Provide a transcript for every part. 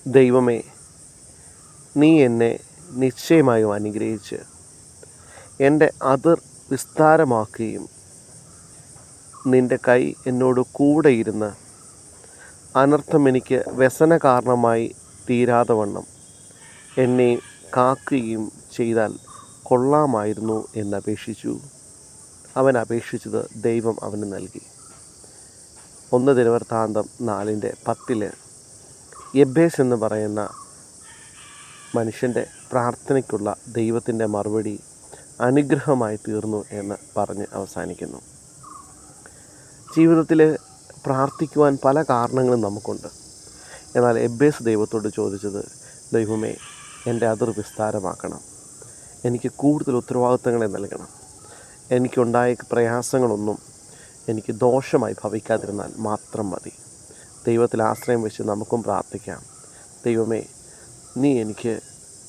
ദൈവമേ, നീ എന്നെ നിശ്ചയമായും അനുഗ്രഹിച്ച് എൻ്റെ അതിർ വിസ്താരമാക്കുകയും നിൻ്റെ കൈ എന്നോട് കൂടെ ഇരുന്ന് അനർത്ഥം എനിക്ക് വ്യസന കാരണമായി തീരാതെ വണ്ണം എന്നെ കാക്കുകയും ചെയ്താൽ കൊള്ളാമായിരുന്നു എന്നപേക്ഷിച്ചു. അവൻ അപേക്ഷിച്ചത് ദൈവം അവന് നൽകി. 1 ദിനവൃത്താന്തം 4:10 യബ്ബേസ് എന്ന് പറയുന്ന മനുഷ്യൻ്റെ പ്രാർത്ഥനയ്ക്കുള്ള ദൈവത്തിൻ്റെ മറുപടി അനുഗ്രഹമായി തീർന്നു എന്ന് പറഞ്ഞ് അവസാനിക്കുന്നു. ജീവിതത്തിൽ പ്രാർത്ഥിക്കുവാൻ പല കാരണങ്ങളും നമുക്കുണ്ട്. എന്നാൽ യബ്ബേസ് ദൈവത്തോട് ചോദിച്ചത്, ദൈവമേ, എൻ്റെ അതിർ വിസ്താരമാക്കണം, എനിക്ക് കൂടുതൽ ഉത്തരവാദിത്തങ്ങളെ നൽകണം, എനിക്കുണ്ടായ പ്രയാസങ്ങളൊന്നും എനിക്ക് ദോഷമായി ഭവിക്കാതിരുന്നാൽ മാത്രം മതി. ദൈവത്തിൽ ആശ്രയം വെച്ച് നമുക്കും പ്രാർത്ഥിക്കാം. ദൈവമേ, നീ എനിക്ക്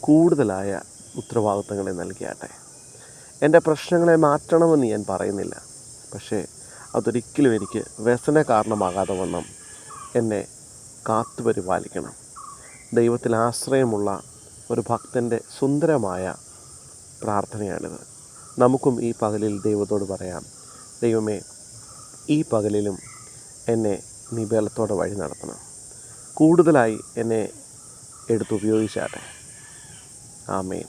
കൂടുതലായ ഉത്തരവാദിത്തങ്ങളെ നൽകിയാട്ടെ. എൻ്റെ പ്രശ്നങ്ങളെ മാറ്റണമെന്ന് ഞാൻ പറയുന്നില്ല, പക്ഷേ അതൊരിക്കലും എനിക്ക് വ്യസന കാരണമാകാതെ വണ്ണം എന്നെ കാത്തുപരിപാലിക്കണം. ദൈവത്തിൽ ആശ്രയമുള്ള ഒരു ഭക്തൻ്റെ സുന്ദരമായ പ്രാർത്ഥനയാണിത്. നമുക്കും ഈ പകലിൽ ദൈവത്തോട് പറയാം, ദൈവമേ, ഈ പകലിലും എന്നെ നീ ബലത്തോടെ വഴി നടത്തണം, കൂടുതലായി എന്നെ എടുത്തുപയോഗിച്ചാട്ടെ. ആമേൻ.